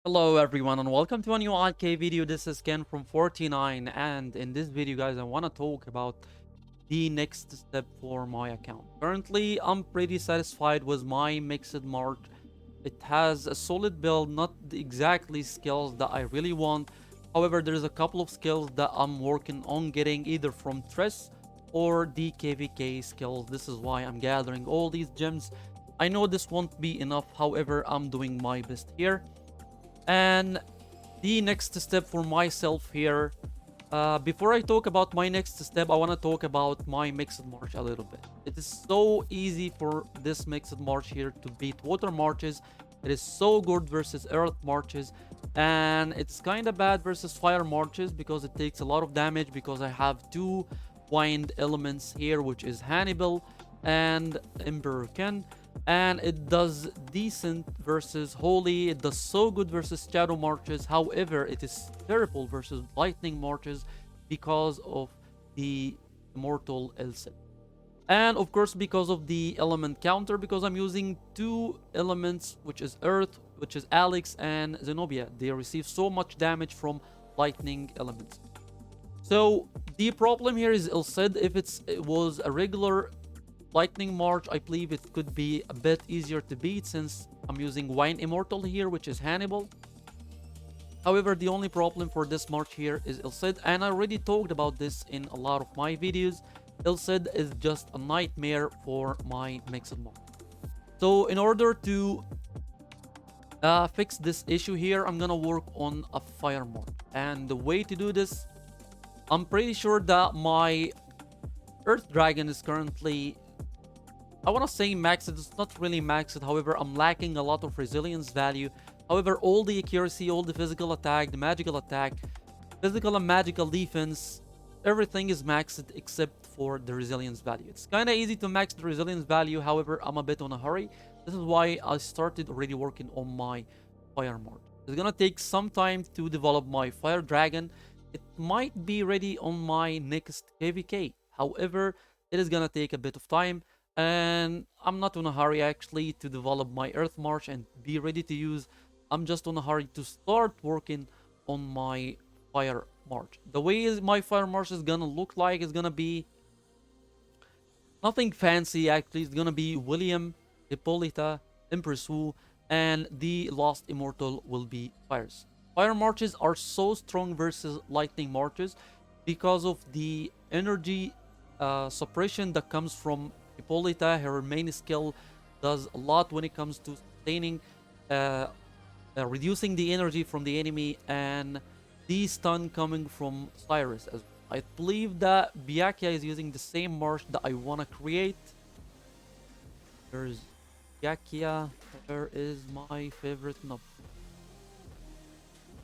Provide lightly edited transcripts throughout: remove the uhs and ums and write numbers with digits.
Hello everyone and welcome to a new IK video. This is Ken from 49, and in this video guys I want to talk about the next step for my account. Currently I'm pretty satisfied with my mixed march. It has a solid build, not the exactly skills that I really want. However, there's a couple of skills that I'm working on getting either from Tress or the KVK skills. This is why I'm gathering all these gems. I know this won't be enough, however I'm doing my best here. And the next step for myself here, before I talk about my next step, I want to talk about my mixed march a little bit. It is so easy for this mixed march here to beat water marches. It is so good versus earth marches, and it's kind of bad versus fire marches because it takes a lot of damage, because I have two wind elements here, which is Hannibal and Emperor Ken, and it does decent versus Holy. It does so good versus Shadow Marches. However, it is terrible versus Lightning Marches because of the Immortal Elset. And of course, because of the element counter, because I'm using two elements, which is Earth, which is Alex and Zenobia. They receive so much damage from lightning elements. So the problem here is Elcid. If it was a regular Lightning March, I believe it could be a bit easier to beat since I'm using Wine Immortal here, which is Hannibal. However, the only problem for this March here is Elcid, and I already talked about this in a lot of my videos. Elcid is just a nightmare for my mixed March. So in order to fix this issue here, I'm gonna work on a Fire March. And the way to do this, I'm pretty sure that my Earth Dragon is currently, I want to say maxed. It's not really maxed. However, I'm lacking a lot of resilience value. However, all the accuracy, all the physical attack, the magical attack, physical and magical defense, everything is maxed except for the resilience value. It's kind of easy to max the resilience value. However, I'm a bit on a hurry. This is why I started already working on my Fire March. It's gonna take some time to develop my Fire Dragon. It might be ready on my next KVK. However, it is gonna take a bit of time, and I'm not in a hurry actually to develop my Earth March and be ready to use. I'm just in a hurry to start working on my Fire March. The way my Fire March is gonna look like is gonna be nothing fancy actually. It's gonna be William, Hippolyta, Empress Wu, and the Lost Immortal will be Fires. Fire Marches are so strong versus Lightning Marches because of the energy suppression that comes from Hippolyta. Her main skill does a lot when it comes to sustaining, reducing the energy from the enemy, and the stun coming from Cyrus. As I believe that Byakuya is using the same march that I want to create. There's Byakuya. Where is my favorite? No.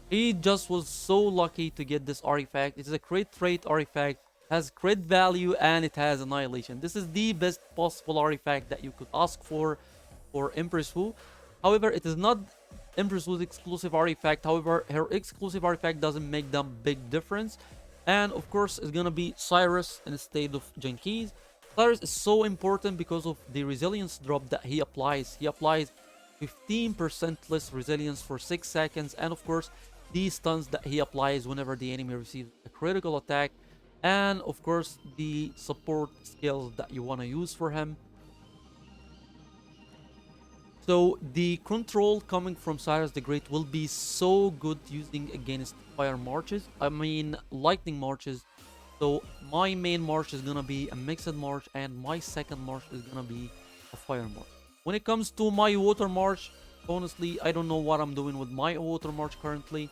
He just was so lucky to get this artifact. It is a crit trait artifact, has crit value, and it has annihilation. This is the best possible artifact that you could ask for Empress Wu. However, it is not Empress Wu's exclusive artifact. However, her exclusive artifact doesn't make them big difference. And of course, it's gonna be Cyrus instead of Jenkins. Cyrus is so important because of the resilience drop that he applies. He applies 15% less resilience for 6 seconds, and of course, the stuns that he applies whenever the enemy receives a critical attack, and of course the support skills that you want to use for him. So the control coming from Cyrus the Great will be so good using against fire marches, I mean lightning marches. So my main march is gonna be a mixed march, and my second march is gonna be a fire march. When it comes to my water march, honestly I don't know what I'm doing with my water march currently.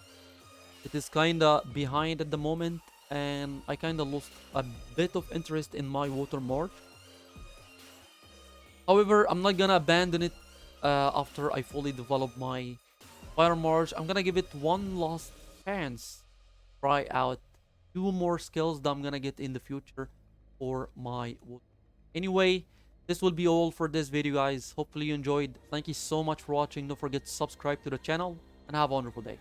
It is kinda behind at the moment, and I kinda lost a bit of interest in my water march. However, I'm not gonna abandon it after I fully develop my fire march. I'm gonna give it one last chance. Try out 2 more skills that I'm gonna get in the future for my water. Anyway, this will be all for this video, guys. Hopefully you enjoyed. Thank you so much for watching. Don't forget to subscribe to the channel, and have a wonderful day.